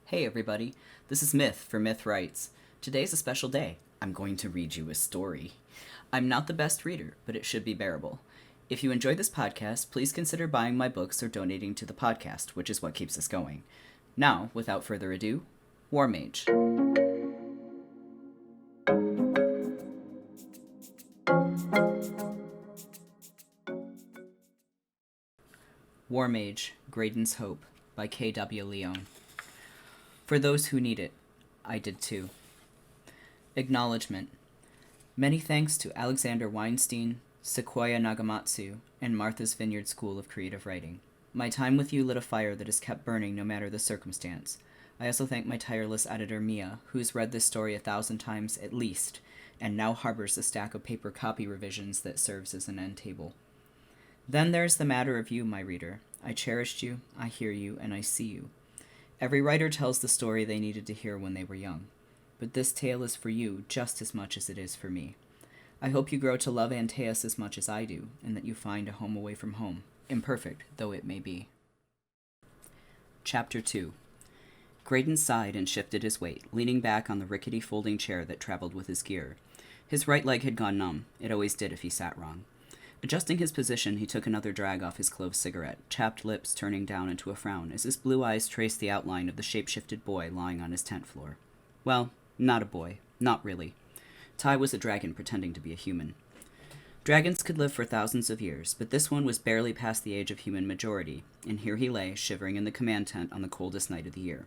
Hey everybody, this is Myth for Myth Writes. Today's a special day. I'm going to read you a story. I'm not the best reader, but it should be bearable. If you enjoy this podcast, please consider buying my books or donating to the podcast, which is what keeps us going. Now, without further ado, Warmage. Warmage, Grayden's Hope, by K.W. Leone. For those who need it, I did too. Acknowledgement. Many thanks to Alexander Weinstein, Sequoia Nagamatsu, and Martha's Vineyard School of Creative Writing. My time with you lit a fire that has kept burning no matter the circumstance. I also thank my tireless editor Mia, who's read this story 1,000 times at least, and now harbors a stack of paper copy revisions that serves as an end table. Then there's the matter of you, my reader. I cherished you, I hear you, and I see you. Every writer tells the story they needed to hear when they were young. But this tale is for you just as much as it is for me. I hope you grow to love Antaeus as much as I do, and that you find a home away from home, imperfect though it may be. Chapter 2. Grayden sighed and shifted his weight, leaning back on the rickety folding chair that traveled with his gear. His right leg had gone numb. It always did if he sat wrong. Adjusting his position, he took another drag off his clove cigarette, chapped lips turning down into a frown as his blue eyes traced the outline of the shape-shifted boy lying on his tent floor. Well, not a boy. Not really. Ty was a dragon pretending to be a human. Dragons could live for thousands of years, but this one was barely past the age of human majority, and here he lay, shivering in the command tent on the coldest night of the year.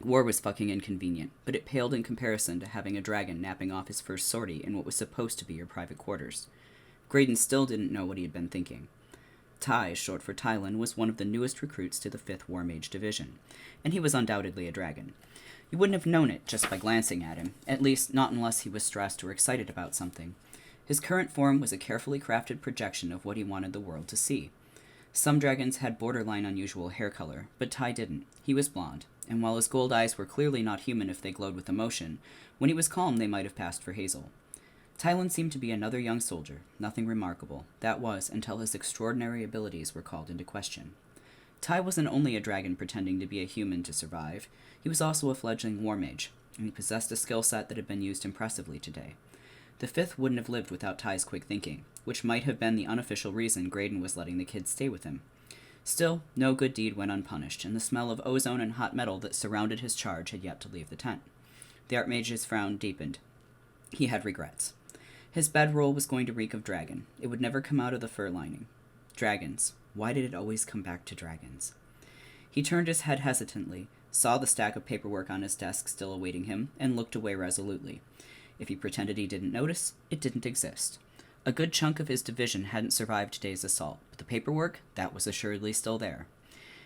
War was fucking inconvenient, but it paled in comparison to having a dragon napping off his first sortie in what was supposed to be your private quarters. Grayden still didn't know what he had been thinking. Ty, short for Tylan, was one of the newest recruits to the 5th Warmage Division, and he was undoubtedly a dragon. You wouldn't have known it just by glancing at him, at least not unless he was stressed or excited about something. His current form was a carefully crafted projection of what he wanted the world to see. Some dragons had borderline unusual hair color, but Ty didn't. He was blonde, and while his gold eyes were clearly not human if they glowed with emotion, when he was calm they might have passed for hazel. Tylan seemed to be another young soldier, nothing remarkable. That was, until his extraordinary abilities were called into question. Ty wasn't only a dragon pretending to be a human to survive, he was also a fledgling warmage, and he possessed a skill set that had been used impressively today. The 5th wouldn't have lived without Ty's quick thinking, which might have been the unofficial reason Grayden was letting the kids stay with him. Still, no good deed went unpunished, and the smell of ozone and hot metal that surrounded his charge had yet to leave the tent. The Archmage's frown deepened. He had regrets. His bedroll was going to reek of dragon. It would never come out of the fur lining. Dragons. Why did it always come back to dragons? He turned his head hesitantly, saw the stack of paperwork on his desk still awaiting him, and looked away resolutely. If he pretended he didn't notice, it didn't exist. A good chunk of his division hadn't survived today's assault, but the paperwork, that was assuredly still there.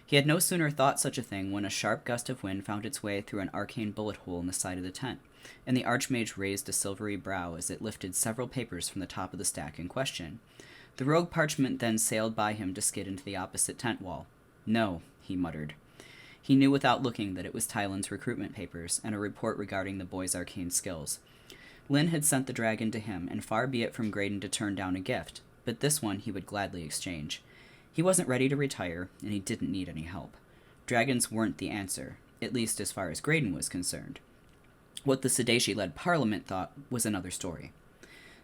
He had no sooner thought such a thing when a sharp gust of wind found its way through an arcane bullet hole in the side of the tent, and the Archmage raised a silvery brow as it lifted several papers from the top of the stack in question. The rogue parchment then sailed by him to skid into the opposite tent wall. No, he muttered. He knew without looking that it was Tylan's recruitment papers and a report regarding the boy's arcane skills. Lynn had sent the dragon to him, and far be it from Grayden to turn down a gift, but this one he would gladly exchange. He wasn't ready to retire, and he didn't need any help. Dragons weren't the answer, at least as far as Grayden was concerned. What the Siddashi-led parliament thought was another story.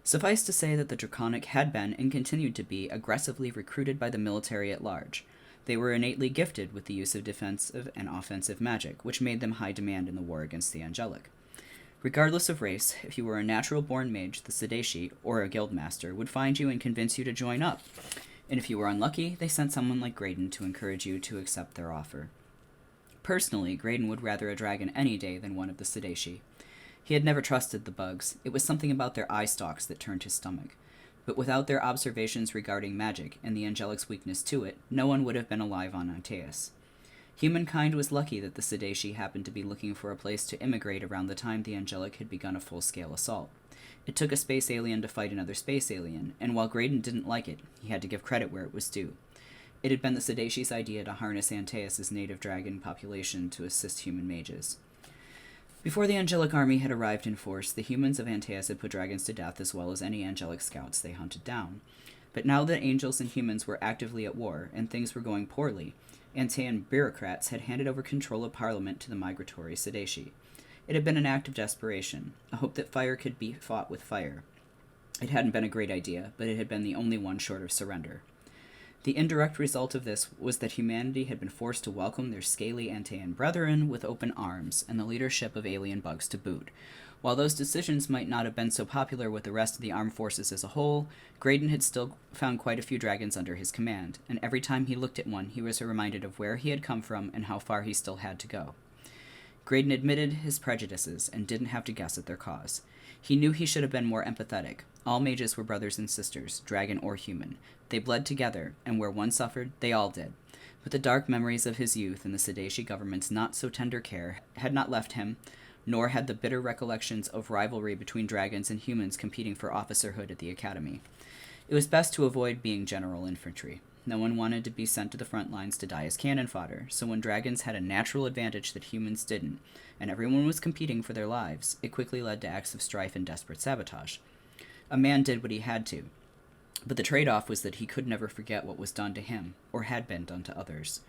Suffice to say that the Draconic had been, and continued to be, aggressively recruited by the military at large. They were innately gifted with the use of defensive and offensive magic, which made them high demand in the war against the angelic. Regardless of race, if you were a natural-born mage, the Siddashi, or a guildmaster, would find you and convince you to join up. And if you were unlucky, they sent someone like Grayden to encourage you to accept their offer. Personally, Grayden would rather a dragon any day than one of the Siddashi. He had never trusted the bugs. It was something about their eye stalks that turned his stomach. But without their observations regarding magic and the angelic's weakness to it, no one would have been alive on Antaeus. Humankind was lucky that the Siddashi happened to be looking for a place to immigrate around the time the angelic had begun a full-scale assault. It took a space alien to fight another space alien, and while Grayden didn't like it, he had to give credit where it was due. It had been the Siddashi's idea to harness Antaeus' native dragon population to assist human mages. Before the angelic army had arrived in force, the humans of Antaeus had put dragons to death as well as any angelic scouts they hunted down. But now that angels and humans were actively at war, and things were going poorly, Antaean bureaucrats had handed over control of Parliament to the migratory Siddashi. It had been an act of desperation, a hope that fire could be fought with fire. It hadn't been a great idea, but it had been the only one short of surrender. The indirect result of this was that humanity had been forced to welcome their scaly Antaean brethren with open arms, and the leadership of alien bugs to boot. While those decisions might not have been so popular with the rest of the armed forces as a whole, Grayden had still found quite a few dragons under his command, and every time he looked at one, he was reminded of where he had come from and how far he still had to go. Grayden admitted his prejudices and didn't have to guess at their cause. He knew he should have been more empathetic. All mages were brothers and sisters, dragon or human. They bled together, and where one suffered, they all did. But the dark memories of his youth and the Siddashi government's not-so-tender care had not left him, nor had the bitter recollections of rivalry between dragons and humans competing for officerhood at the academy. It was best to avoid being general infantry. No one wanted to be sent to the front lines to die as cannon fodder, so when dragons had a natural advantage that humans didn't, and everyone was competing for their lives, it quickly led to acts of strife and desperate sabotage. A man did what he had to, but the trade-off was that he could never forget what was done to him, or had been done to others.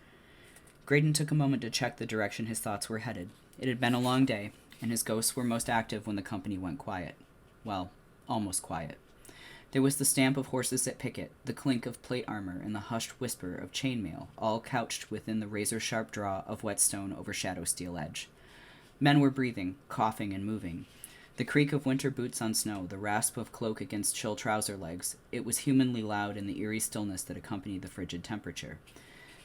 Grayden took a moment to check the direction his thoughts were headed. It had been a long day, and his ghosts were most active when the company went quiet. Well, almost quiet. There was the stamp of horses at picket, the clink of plate armor, and the hushed whisper of chainmail, all couched within the razor-sharp draw of whetstone over shadow steel edge. Men were breathing, coughing, and moving. The creak of winter boots on snow, the rasp of cloak against chill trouser legs, it was humanly loud in the eerie stillness that accompanied the frigid temperature.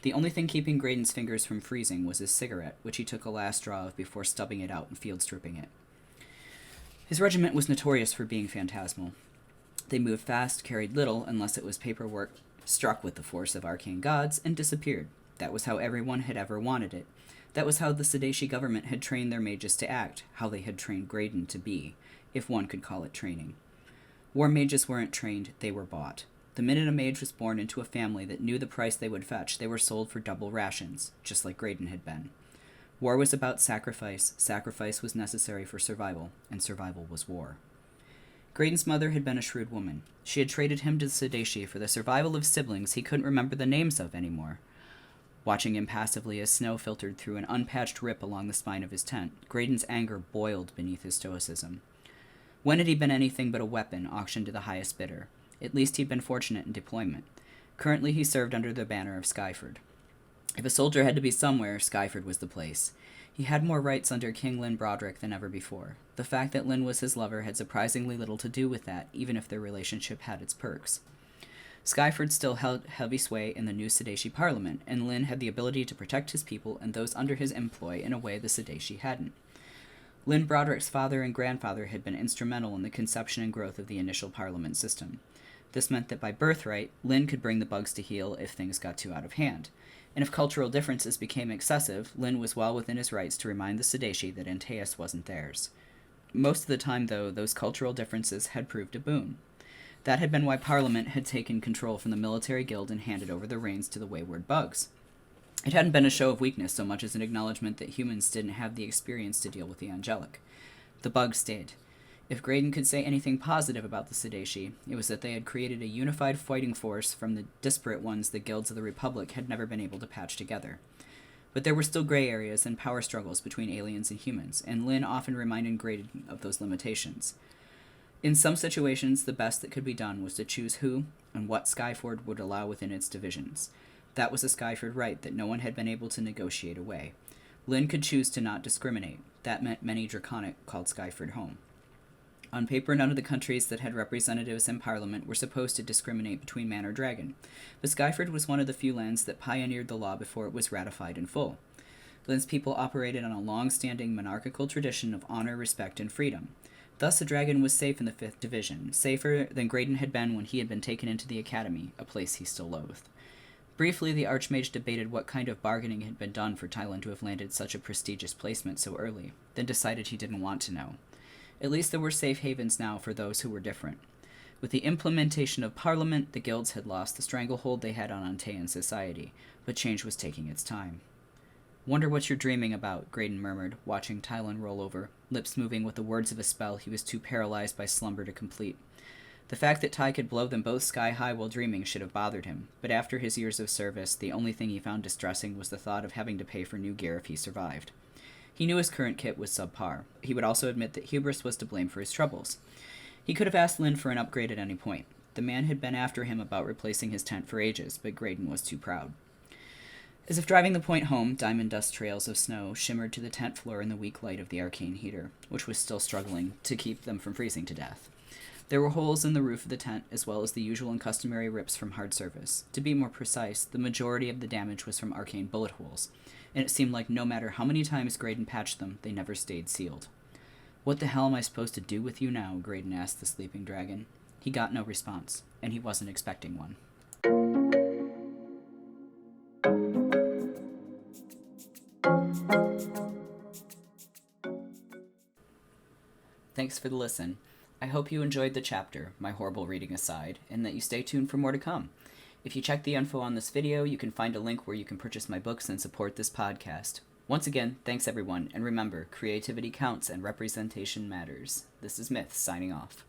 The only thing keeping Grayden's fingers from freezing was his cigarette, which he took a last draw of before stubbing it out and field-stripping it. His regiment was notorious for being phantasmal. They moved fast, carried little, unless it was paperwork, struck with the force of arcane gods, and disappeared. That was how everyone had ever wanted it. That was how the Siddashi government had trained their mages to act, how they had trained Grayden to be, if one could call it training. War mages weren't trained, they were bought. The minute a mage was born into a family that knew the price they would fetch, they were sold for double rations, just like Grayden had been. War was about sacrifice, sacrifice was necessary for survival, and survival was war. Grayden's mother had been a shrewd woman. She had traded him to the Siddashi for the survival of siblings he couldn't remember the names of anymore. Watching impassively as snow filtered through an unpatched rip along the spine of his tent, Grayden's anger boiled beneath his stoicism. When had he been anything but a weapon auctioned to the highest bidder? At least he'd been fortunate in deployment. Currently he served under the banner of Skyford. If a soldier had to be somewhere, Skyford was the place. He had more rights under King Lyn Broderick than ever before. The fact that Lyn was his lover had surprisingly little to do with that, even if their relationship had its perks. Skyford still held heavy sway in the new Siddashi parliament, and Lyn had the ability to protect his people and those under his employ in a way the Siddashi hadn't. Lyn Broderick's father and grandfather had been instrumental in the conception and growth of the initial parliament system. This meant that by birthright, Lyn could bring the bugs to heel if things got too out of hand. And if cultural differences became excessive, Lyn was well within his rights to remind the Siddashi that Antaeus wasn't theirs. Most of the time, though, those cultural differences had proved a boon. That had been why Parliament had taken control from the military guild and handed over the reins to the wayward bugs. It hadn't been a show of weakness so much as an acknowledgement that humans didn't have the experience to deal with the angelic. The bugs did. If Grayden could say anything positive about the Siddashi, it was that they had created a unified fighting force from the disparate ones the guilds of the Republic had never been able to patch together. But there were still gray areas and power struggles between aliens and humans, and Lyn often reminded Grayden of those limitations. In some situations, the best that could be done was to choose who and what Skyford would allow within its divisions. That was a Skyford right that no one had been able to negotiate away. Lyn could choose to not discriminate. That meant many Draconic called Skyford home. On paper, none of the countries that had representatives in Parliament were supposed to discriminate between man or dragon, but Skyford was one of the few lands that pioneered the law before it was ratified in full. Lyn's people operated on a long-standing monarchical tradition of honor, respect, and freedom. Thus, the dragon was safe in the 5th Division, safer than Grayden had been when he had been taken into the academy, a place he still loathed. Briefly, the Archmage debated what kind of bargaining had been done for Tylan to have landed such a prestigious placement so early, then decided he didn't want to know. At least there were safe havens now for those who were different. With the implementation of Parliament, the guilds had lost the stranglehold they had on Antaean society, but change was taking its time. "Wonder what you're dreaming about," Grayden murmured, watching Tylan roll over, lips moving with the words of a spell he was too paralyzed by slumber to complete. The fact that Ty could blow them both sky high while dreaming should have bothered him, but after his years of service, the only thing he found distressing was the thought of having to pay for new gear if he survived. He knew his current kit was subpar. He would also admit that hubris was to blame for his troubles. He could have asked Lynn for an upgrade at any point. The man had been after him about replacing his tent for ages, but Grayden was too proud. As if driving the point home, diamond dust trails of snow shimmered to the tent floor in the weak light of the arcane heater, which was still struggling to keep them from freezing to death. There were holes in the roof of the tent, as well as the usual and customary rips from hard surface. To be more precise, the majority of the damage was from arcane bullet holes, and it seemed like no matter how many times Grayden patched them, they never stayed sealed. "What the hell am I supposed to do with you now?" Grayden asked the sleeping dragon. He got no response, and he wasn't expecting one. Thanks for the listen. I hope you enjoyed the chapter, my horrible reading aside, and that you stay tuned for more to come. If you check the info on this video, you can find a link where you can purchase my books and support this podcast. Once again, thanks everyone, and remember, creativity counts and representation matters. This is Myth, signing off.